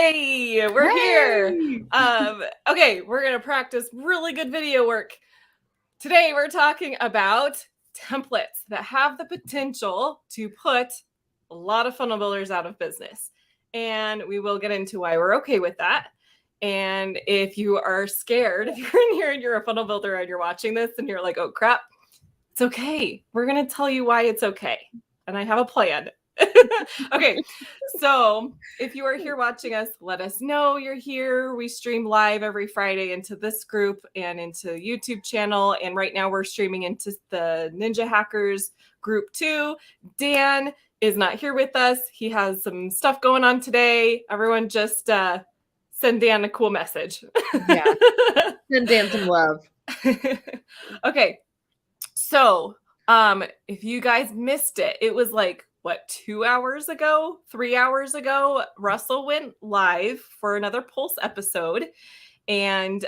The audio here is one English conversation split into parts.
Hey, we're here. Hey! Okay, we're gonna practice really good video work. Today we're talking about templates that have the potential to put a lot of funnel builders out of business. And we will get into why we're okay with that. And if you are scared, if you're in here and you're a funnel builder and you're watching this and you're like, oh crap, it's okay. We're gonna tell you why it's okay. And I have a plan. Okay, so if you are here watching us, let us know you're here. We stream live every Friday into this group and into the YouTube channel. And right now we're streaming into the Ninja Hackers group too. Dan is not here with us. He has some stuff going on today. Everyone just send Dan a cool message. Yeah, send Dan some love. Okay, so if you guys missed it, it was like, what, 2 hours ago, 3 hours ago, Russell went live for another Pulse episode, and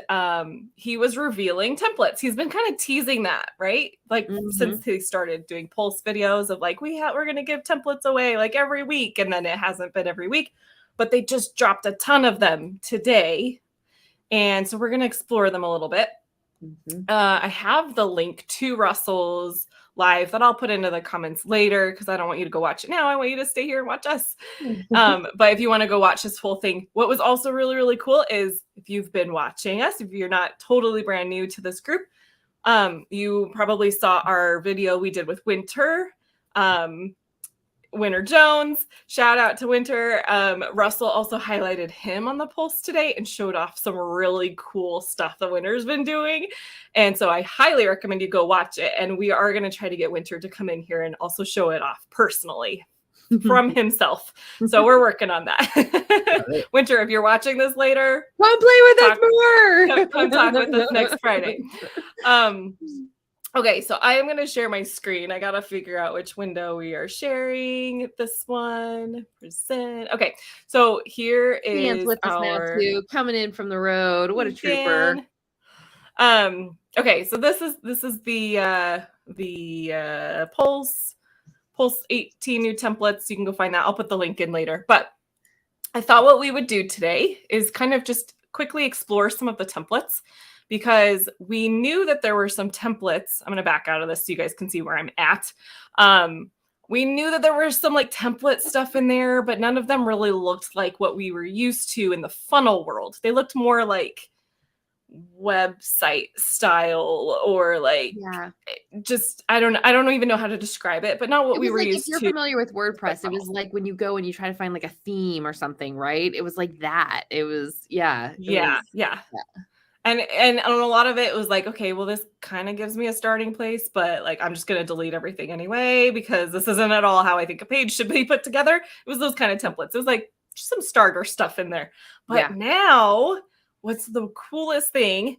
he was revealing templates. He's been kind of teasing that, right? Like since he started doing Pulse videos of like, we're going to give templates away like every week, and then it hasn't been every week, but they just dropped a ton of them today. And so we're going to explore them a little bit. I have the link to Russell's live that I'll put into the comments later because I don't want you to go watch it now. I want you to stay here and watch us. But if you want to go watch this whole thing, what was also really, really cool is if you've been watching us, if you're not totally brand new to this group, you probably saw our video we did with Winter. Winter Jones, shout out to Winter. Russell also highlighted him on the Pulse today and showed off some really cool stuff that Winter's been doing. And so I highly recommend you go watch it. And we are going to try to get Winter to come in here and also show it off personally from himself. So we're working on that. Winter, if you're watching this later, come play with us more. Come talk with us next Friday. Okay, so I am going to share my screen. I got to figure out which window we are sharing. This one, present. Okay, so here is Dan's with us now too, coming in from the road. What a trooper! Okay, so this is the Pulse 18 new templates. You can go find that. I'll put the link in later. But I thought what we would do today is kind of just quickly explore some of the templates, because we knew that there were some templates. I'm going to back out of this so you guys can see where I'm at. We knew that there were some like template stuff in there, but none of them really looked like what we were used to in the funnel world. They looked more like website style or like just I don't even know how to describe it, but not what we were used to. If you're familiar with WordPress, it was like when you go and you try to find like a theme or something, right? It was like that. It was yeah. And a lot of it was like, okay, well, this kind of gives me a starting place, but like, I'm just going to delete everything anyway, because this isn't at all how I think a page should be put together. It was those kind of templates. It was like just some starter stuff in there. But now what's the coolest thing?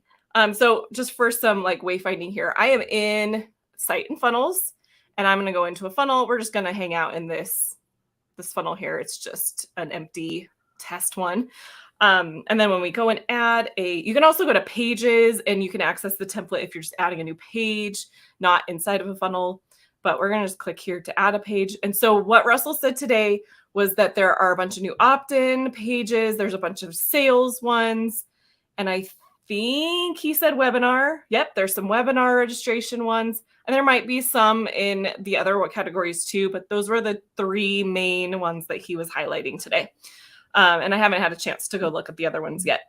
So just for some like wayfinding here, I am in Site and Funnels, and I'm going to go into a funnel. We're just going to hang out in this funnel here. It's just an empty test one. And then when we go and add you can also go to pages and you can access the template if you're just adding a new page, not inside of a funnel, but we're going to just click here to add a page. And so what Russell said today was that there are a bunch of new opt-in pages. There's a bunch of sales ones. And I think he said webinar. Yep. There's some webinar registration ones, and there might be some in the other categories too, but those were the three main ones that he was highlighting today. And I haven't had a chance to go look at the other ones yet.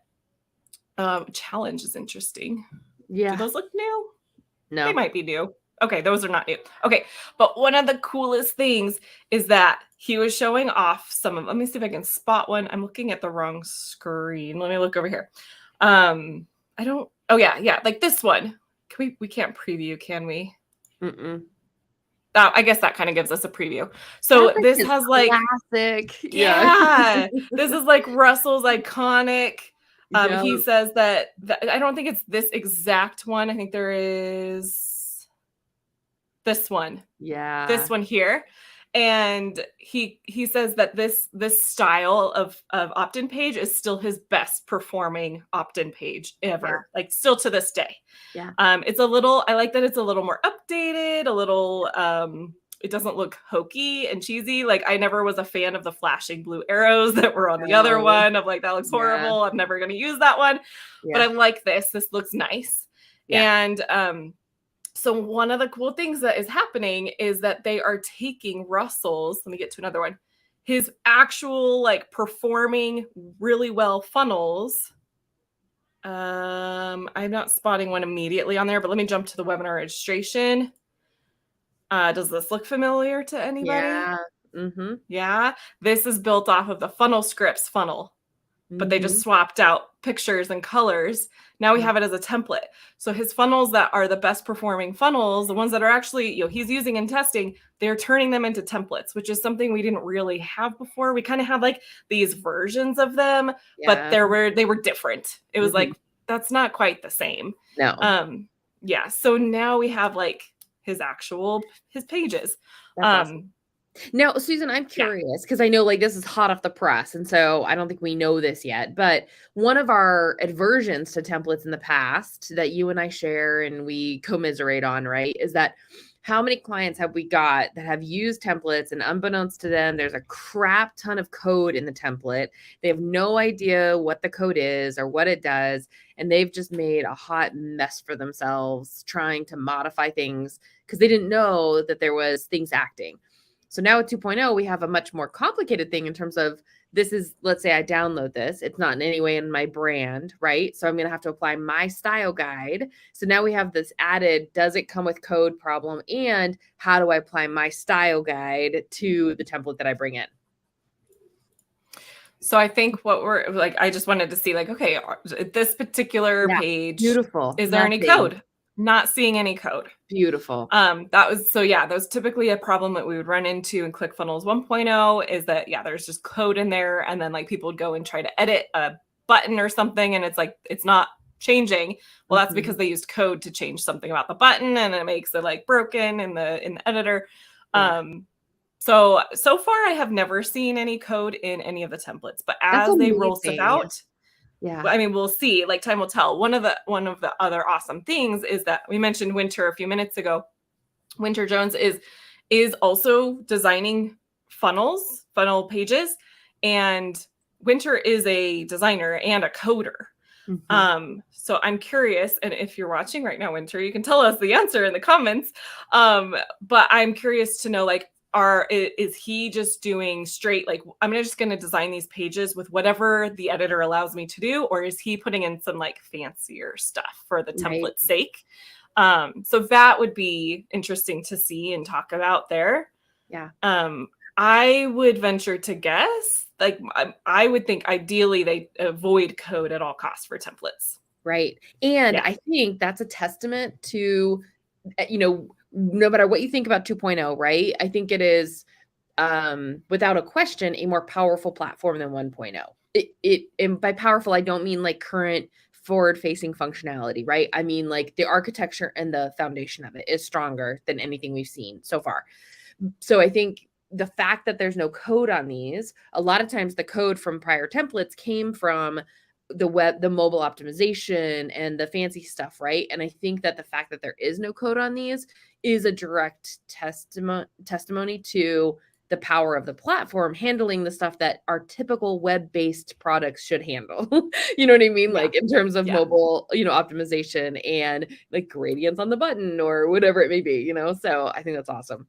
Challenge is interesting. Yeah. Do those look new? No. They might be new. Okay, those are not new. Okay, but one of the coolest things is that he was showing off some of, let me see if I can spot one. I'm looking at the wrong screen. Let me look over here. Like this one. We can't preview, can we? I guess that kind of gives us a preview. So this has like classic. Yeah. This is like Russell's iconic. He says that I don't think it's this exact one. I think there is this one. Yeah. This one here. And he says that this style of opt-in page is still his best performing opt-in page ever, like still to this day. Yeah. It's a little, I like that it's a little more updated, a little it doesn't look hokey and cheesy. Like I never was a fan of the flashing blue arrows that were on the other one. I'm like, that looks horrible. I'm never going to use that one. But I like this. This looks nice. And so one of the cool things that is happening is that they are taking Russell's, let me get to another one, his actual like performing really well funnels. I'm not spotting one immediately on there, but let me jump to the webinar registration. Does this look familiar to anybody? Yeah. Yeah. This is built off of the Funnel Scripts funnel, but they just swapped out pictures and colors. Now we have it as a template. So his funnels that are the best performing funnels, the ones that are actually, he's using in testing, they're turning them into templates, which is something we didn't really have before. We kind of had like these versions of them, but they were different. It was like, that's not quite the same. No. Yeah. So now we have like his pages. Awesome. Now, Susan, I'm curious because I know like this is hot off the press. And so I don't think we know this yet. But one of our aversions to templates in the past that you and I share and we commiserate on, right, is that how many clients have we got that have used templates and unbeknownst to them, there's a crap ton of code in the template. They have no idea what the code is or what it does. And they've just made a hot mess for themselves trying to modify things because they didn't know that there was things acting. So now with 2.0, we have a much more complicated thing in terms of this is, let's say I download this. It's not in any way in my brand, right? So I'm going to have to apply my style guide. So now we have this added, does it come with code problem? And how do I apply my style guide to the template that I bring in? So I think what we're like, I just wanted to see like, okay, this particular page, beautiful. Is there any code? Not seeing any code. Beautiful. Right. And I think that's a testament to, no matter what you think about 2.0, right? I think it is, without a question, a more powerful platform than 1.0. And by powerful, I don't mean like current forward-facing functionality, right? I mean like the architecture and the foundation of it is stronger than anything we've seen so far. So I think the fact that there's no code on these, a lot of times the code from prior templates came from the web, the mobile optimization and the fancy stuff, right? And I think that the fact that there is no code on these is a direct testimony to the power of the platform handling the stuff that our typical web-based products should handle. You know what I mean? Like in terms of mobile, optimization and like gradients on the button or whatever it may be, so I think that's awesome.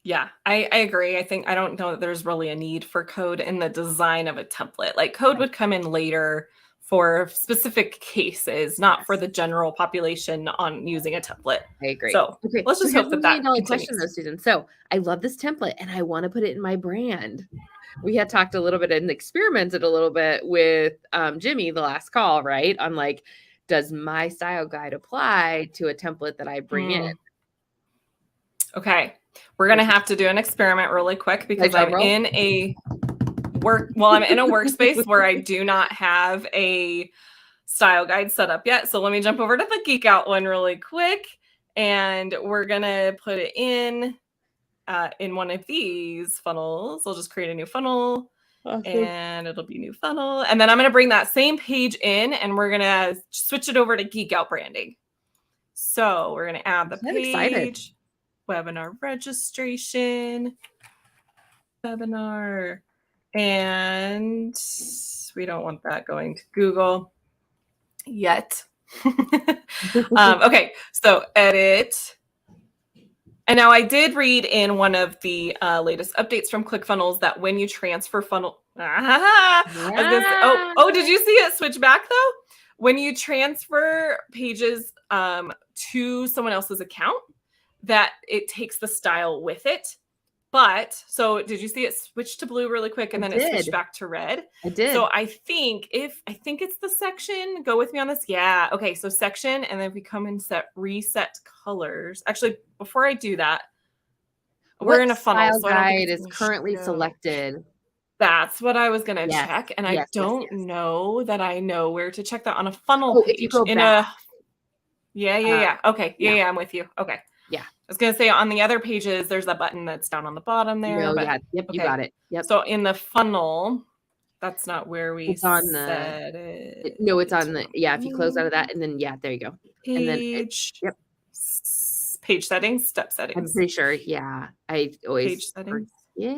Yeah, I agree. I don't know that there's really a need for code in the design of a template. Like code would come in later for specific cases, not for the general population on using a template. I agree. So let's just hope that question though, Susan. So I love this template and I want to put it in my brand. We had talked a little bit and experimented a little bit with Jimmy the last call, right? On like, does my style guide apply to a template that I bring in? Okay. We're going to have to do an experiment really quick because I'm in a workspace where I do not have a style guide set up yet. So let me jump over to the Geek Out one really quick. And we're going to put it in one of these funnels. I'll just create a new funnel and it'll be new funnel. And then I'm going to bring that same page in and we're going to switch it over to Geek Out branding. So we're going to add the page. webinar registration, webinar, and we don't want that going to Google yet. Okay, so edit. And now I did read in one of the latest updates from ClickFunnels that when you transfer funnel, I was gonna say, oh, did you see it switch back though? When you transfer pages to someone else's account, that it takes the style with it. But so did you see it switch to blue really quick and then it switched back to red? I did. So I think it's the section, go with me on this. Yeah. Okay. So section, and then if we come and reset colors. Actually, before I do that, we're in a funnel. Style so I don't think guide it's is currently show. Selected. That's what I was gonna check. And I don't know that I know where to check that on a funnel page. If you go back. Yeah. Okay. Yeah, I'm with you. Okay. Yeah. I was going to say on the other pages, there's that button that's down on the bottom there. No, but, yeah. Yep, okay. you got it. Yep. So in the funnel, that's not where we it's on set it. No, it's on the, if you close out of that and then, there you go. Page. And then, yep. Page settings, step settings. I'm pretty sure. Yeah. I always. Page settings. Yeah.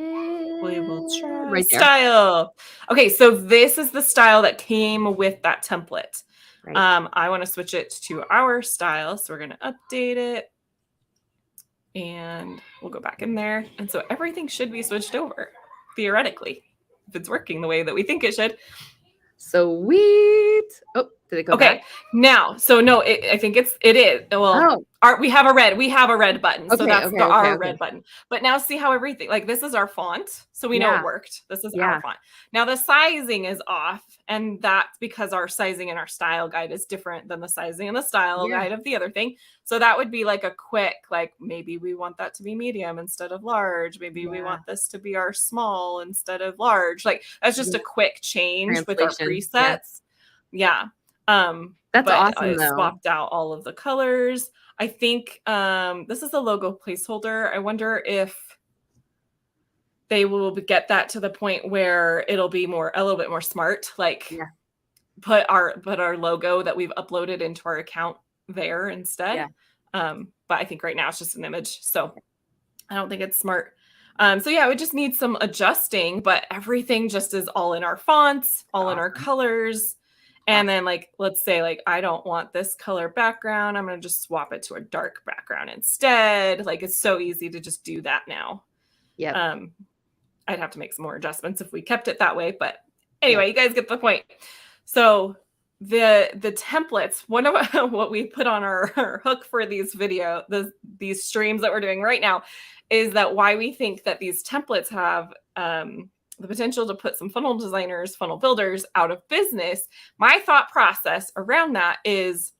We will try. Right there. Style. Okay. So this is the style that came with that template. Right. I want to switch it to our style. So we're going to update it. And we'll go back in there. And so everything should be switched over, theoretically, if it's working the way that we think it should. Sweet. Oh, did it go back? Now, so no, I think it is. Well, we have a red button. So that's our red button. But now see how everything, like this is our font. So we know it worked. This is our font. Now the sizing is off. And that's because our sizing in our style guide is different than the sizing in the style guide of the other thing. So that would be like a quick, like maybe we want that to be medium instead of large. Maybe we want this to be our small instead of large. Like that's just a quick change with our presets. Yeah. That's awesome. I swapped out all of the colors. I think this is a logo placeholder. I wonder if they will get that to the point where it'll be a little bit more smart, like put our logo that we've uploaded into our account there instead. But I think right now it's just an image. So I don't think it's smart. So yeah, we just need some adjusting, but everything just is all in our fonts, all in our colors. And then like, let's say like, I don't want this color background. I'm going to just swap it to a dark background instead. Like it's so easy to just do that now. Yeah. I'd have to make some more adjustments if we kept it that way. But anyway, you guys get the point. So the templates, one of what we put on our hook for these these streams that we're doing right now is that why we think that these templates have the potential to put some funnel designers, funnel builders out of business. My thought process around that is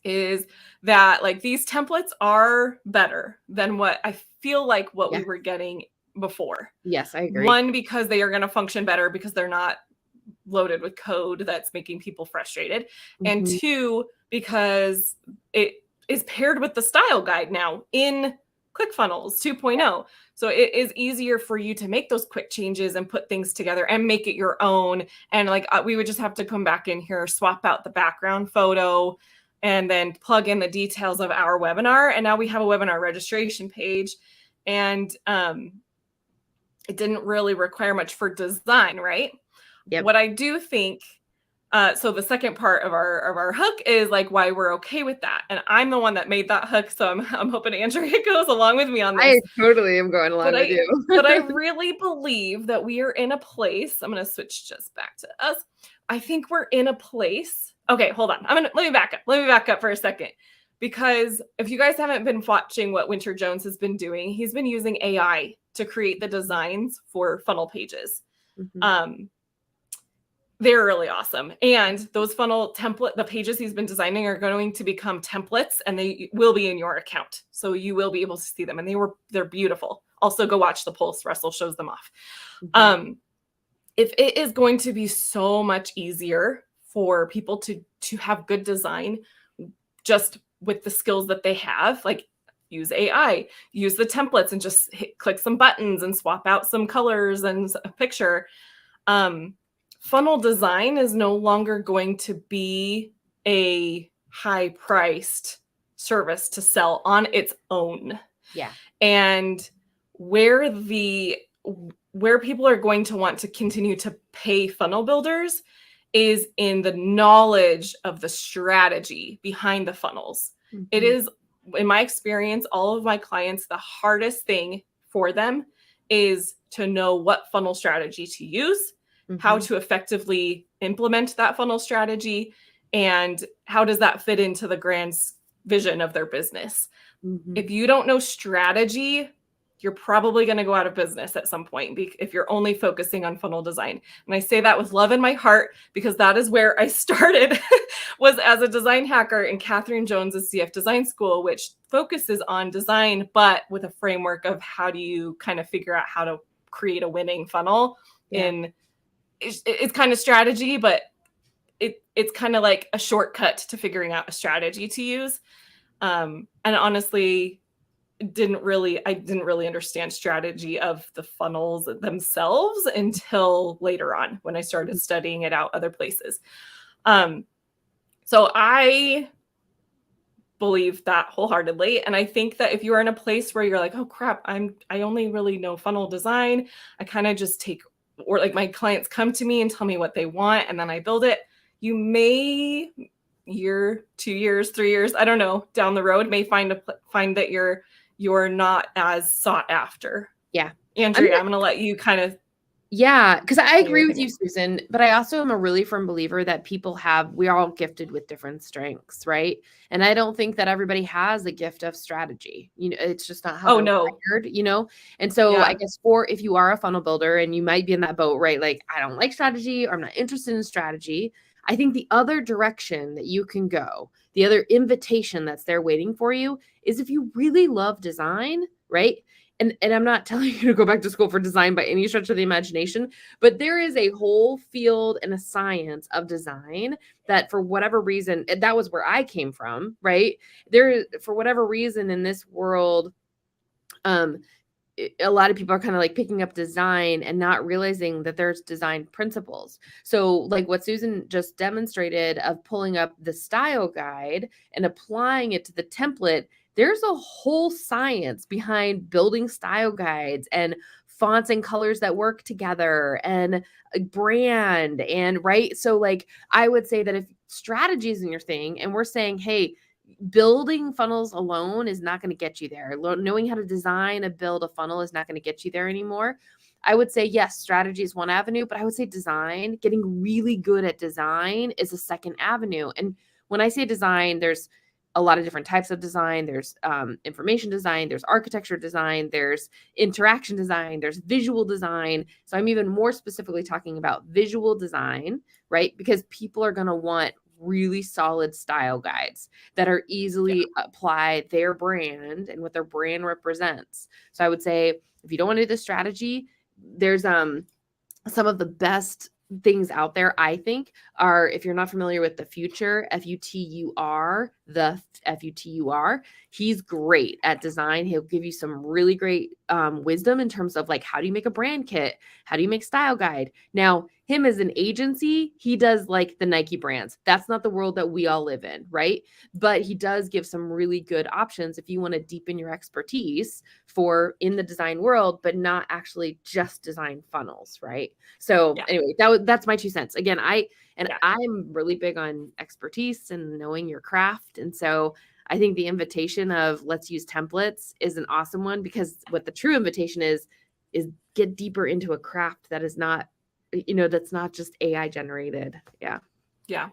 that like these templates are better than what I feel like what we were getting before. Yes, I agree. One, because they are going to function better because they're not loaded with code that's making people frustrated. And two, because it is paired with the style guide now in ClickFunnels 2.0. So it is easier for you to make those quick changes and put things together and make it your own. And like we would just have to come back in here, swap out the background photo, and then plug in the details of our webinar. And now we have a webinar registration page. And it didn't really require much for design, right? Yep. What I do think, so the second part of our hook is like why we're okay with that. And I'm the one that made that hook. So I'm hoping Andrea goes along with me on this. I totally am going along with you. But I really believe that we are in a place. I'm going to switch just back to us. I think we're in a place. Okay, hold on. Let me back up. Let me back up for a second. Because if you guys haven't been watching what Winter Jones has been doing, he's been using AI to create the designs for funnel pages. They're really awesome. And those funnel the pages he's been designing are going to become templates and they will be in your account. So you will be able to see them and they're beautiful. Also go watch the post. Russell shows them off. If it is going to be so much easier for people to have good design just with the skills that they have, like use AI, use the templates and just click some buttons and swap out some colors and a picture. Funnel design is no longer going to be a high-priced service to sell on its own. Yeah. And where where people are going to want to continue to pay funnel builders is in the knowledge of the strategy behind the funnels. It is, in my experience, all of my clients, the hardest thing for them is to know what funnel strategy to use, how to effectively implement that funnel strategy, and how does that fit into the grand vision of their business. If you don't know strategy, you're probably going to go out of business at some point if you're only focusing on funnel design. And I say that with love in my heart because that is where I started was as a design hacker in Catherine Jones's CF Design School, which focuses on design, but with a framework of how do you kind of figure out how to create a winning funnel. It's kind of strategy, but it's kind of like a shortcut to figuring out a strategy to use. And honestly, I didn't really understand strategy of the funnels themselves until later on when I started studying it out other places. So I believe that wholeheartedly. And I think that if you are in a place where you're like, oh crap, I only really know funnel design, I kind of just take, or like my clients come to me and tell me what they want and then I build it. You may year, 2 years, 3 years, I don't know, down the road may find that you're not as sought after. Yeah. Andrea, I'm going to let you kind of. Yeah, because I agree with you, Susan, but I also am a really firm believer that we're all gifted with different strengths, right? And I don't think that everybody has the gift of strategy. It's just not how they're wired. And so I guess if you are a funnel builder and you might be in that boat, right? Like, I don't like strategy or I'm not interested in strategy. I think the other direction that you can go, the other invitation that's there waiting for you is if you really love design, right? And I'm not telling you to go back to school for design by any stretch of the imagination, but there is a whole field and a science of design that for whatever reason, that was where I came from, right? For whatever reason in this world, a lot of people are kind of like picking up design and not realizing that there's design principles. So like what Susan just demonstrated of pulling up the style guide and applying it to the template, there's a whole science behind building style guides and fonts and colors that work together and a brand and right. So like I would say that if strategy isn't your thing and we're saying, hey, building funnels alone is not going to get you there. Knowing how to design and build a funnel is not going to get you there anymore. I would say, yes, strategy is one avenue, but I would say design, getting really good at design is a second avenue. And when I say design, there's a lot of different types of design. There's information design, there's architecture design, there's interaction design, there's visual design. So I'm even more specifically talking about visual design, right? Because people are going to want really solid style guides that are easily apply their brand and what their brand represents. So I would say if you don't want to do the strategy, there's some of the best things out there, I think, are if you're not familiar with the Futur, Futur, the Futur, he's great at design. He'll give you some really great wisdom in terms of like, how do you make a brand kit? How do you make style guide? Now, him as an agency, he does like the Nike brands. That's not the world that we all live in, right? But he does give some really good options if you want to deepen your expertise in the design world, but not actually just design funnels, right? So anyway, that's my 2 cents. Again, I'm really big on expertise and knowing your craft. And so I think the invitation of let's use templates is an awesome one, because what the true invitation is get deeper into a craft that is not, that's not just AI generated. Yeah. Yeah.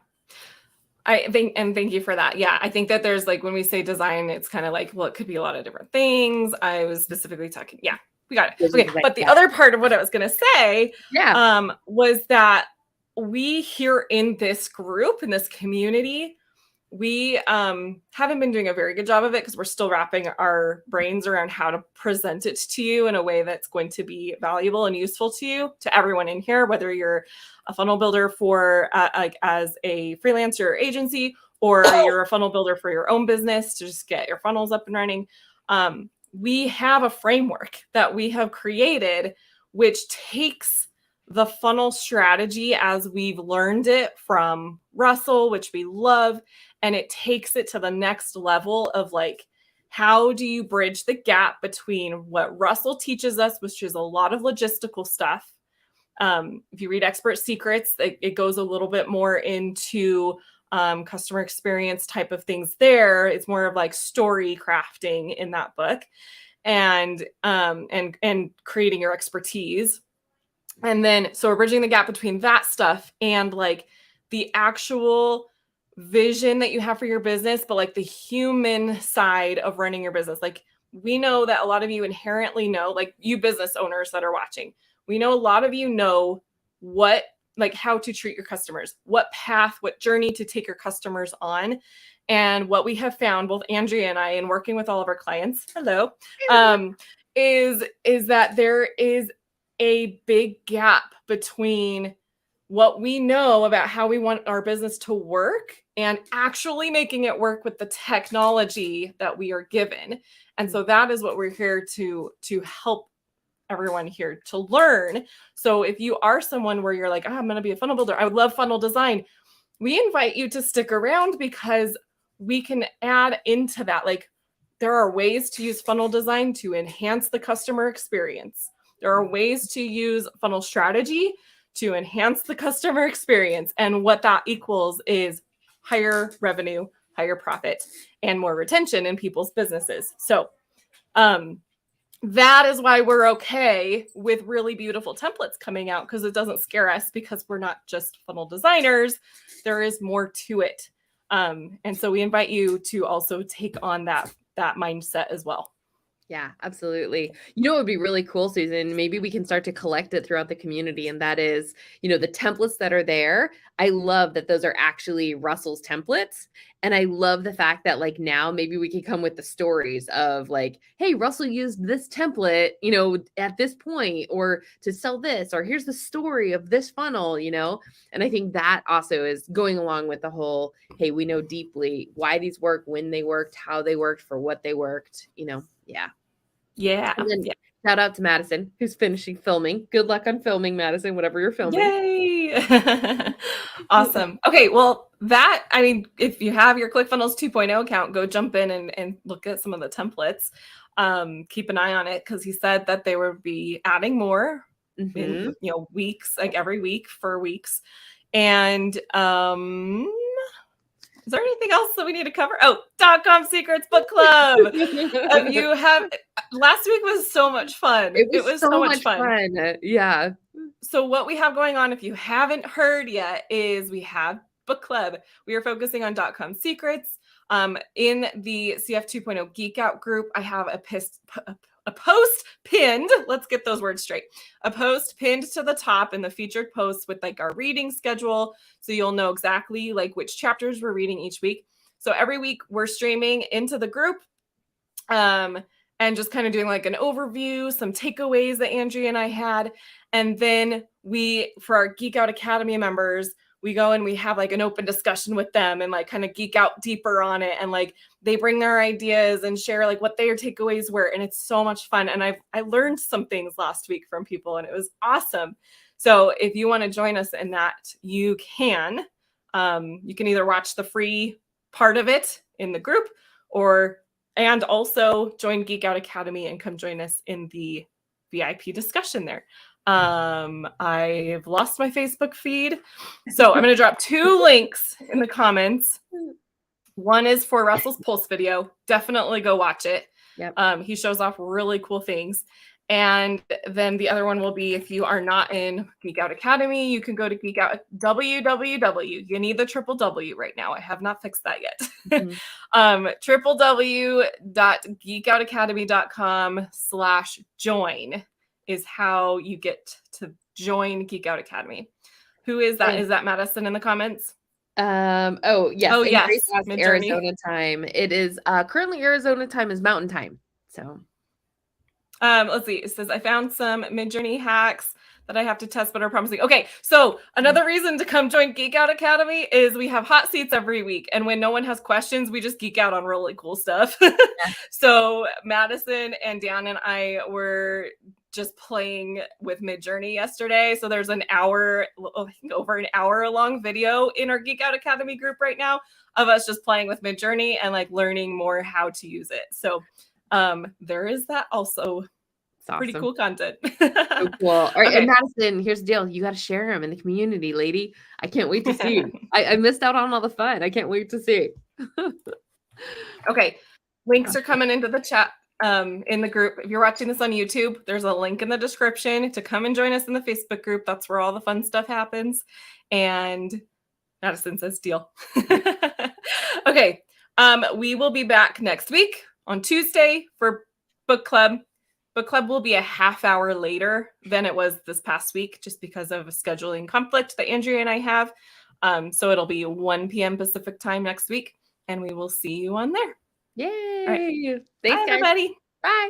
I think, and thank you for that. Yeah. I think that there's like, when we say design, it's kind of like, well, it could be a lot of different things. I was specifically talking. Yeah, we got it. Okay. But the other part of what I was going to say was that we here in this group, in this community, we haven't been doing a very good job of it because we're still wrapping our brains around how to present it to you in a way that's going to be valuable and useful to you, to everyone in here, whether you're a funnel builder for like as a freelancer or agency, or you're a funnel builder for your own business to just get your funnels up and running. We have a framework that we have created, which takes the funnel strategy as we've learned it from Russell, which we love, and it takes it to the next level of like, how do you bridge the gap between what Russell teaches us, which is a lot of logistical stuff. If you read Expert Secrets, it goes a little bit more into customer experience type of things there. It's more of like story crafting in that book, and creating your expertise. And then, so we're bridging the gap between that stuff and like the actual vision that you have for your business, but like the human side of running your business. Like, we know that a lot of you inherently know, like you business owners that are watching, we know a lot of you know what, like how to treat your customers, what path, what journey to take your customers on. And what we have found, both Andrea and I, in working with all of our clients, is that there is a big gap between what we know about how we want our business to work and actually making it work with the technology that we are given. And so that is what we're here to help everyone here to learn. So if you are someone where you're like, I'm going to be a funnel builder, I would love funnel design, we invite you to stick around, because we can add into that. Like, there are ways to use funnel design to enhance the customer experience. There are ways to use funnel strategy to enhance the customer experience. And what that equals is higher revenue, higher profit, and more retention in people's businesses. So that is why we're okay with really beautiful templates coming out, because it doesn't scare us, because we're not just funnel designers. There is more to it. And so we invite you to also take on that mindset as well. Yeah, absolutely. You know, it would be really cool, Susan. Maybe we can start to collect it throughout the community. And that is, the templates that are there. I love that those are actually Russell's templates. And I love the fact that like now maybe we could come with the stories of like, hey, Russell used this template, at this point, or to sell this, or here's the story of this funnel, And I think that also is going along with the whole, hey, we know deeply why these work, when they worked, how they worked, for what they worked, Yeah. Yeah. And then shout out to Madison, who's finishing filming. Good luck on filming, Madison, whatever you're filming. Yay. Awesome. Okay. Well, if you have your ClickFunnels 2.0 account, go jump in and look at some of the templates. Keep an eye on it, because he said that they would be adding more in weeks, like every week for weeks. And is there anything else that we need to cover? Oh, .com Secrets Book Club. Last week was so much fun. It was so much fun. Yeah. So what we have going on, if you haven't heard yet, is we have book club. We are focusing on .com Secrets. In the CF 2.0 Geek Out group, I have a post pinned. Let's get those words straight. A post pinned to the top in the featured posts with like our reading schedule, so you'll know exactly like which chapters we're reading each week. So every week we're streaming into the group, and just kind of doing like an overview, some takeaways that Andrea and I had. And then for our Geek Out Academy members, we go and we have like an open discussion with them and like kind of geek out deeper on it. And like they bring their ideas and share like what their takeaways were. And it's so much fun. And I learned some things last week from people, and it was awesome. So if you want to join us in that, you can. You can either watch the free part of it in the group, and also join Geek Out Academy and come join us in the VIP discussion there. I've lost my Facebook feed, so I'm going to drop 2 links in the comments. One is for Russell's Pulse video. Definitely go watch it. Yep. He shows off really cool things. And then the other one will be, if you are not in Geek Out Academy, you can go to Geek Out www. You need the triple W right now. I have not fixed that yet. www.geekoutacademy.com/join is how you get to join Geek Out Academy. Who is that? Is that Madison in the comments? Yes. Oh, yes. Arizona time. It is currently Arizona time is Mountain Time. So let's see. It says, I found some Midjourney hacks that I have to test, but are promising. Okay, so another reason to come join Geek Out Academy is we have hot seats every week. And when no one has questions, we just geek out on really cool stuff. So Madison and Dan and I were just playing with Midjourney yesterday. So there's an hour, I think over an hour long video in our Geek Out Academy group right now of us just playing with Midjourney and like learning more how to use it. So there is that also. It's pretty awesome. cool content. So cool. All right, Okay. and Madison, here's the deal. You got to share them in the community, lady. I can't wait to see. I missed out on all the fun. I can't wait to see. Okay. Links are coming into the chat in the group. If you're watching this on YouTube, there's a link in the description to come and join us in the Facebook group. That's where all the fun stuff happens. And Madison says deal. Okay. We will be back next week on Tuesday for book club. Book club will be a half hour later than it was this past week, just because of a scheduling conflict that Andrea and I have. So it'll be 1 p.m. Pacific time next week, and we will see you on there. Yay. All right. Thanks, Bye, guys. everybody. Bye.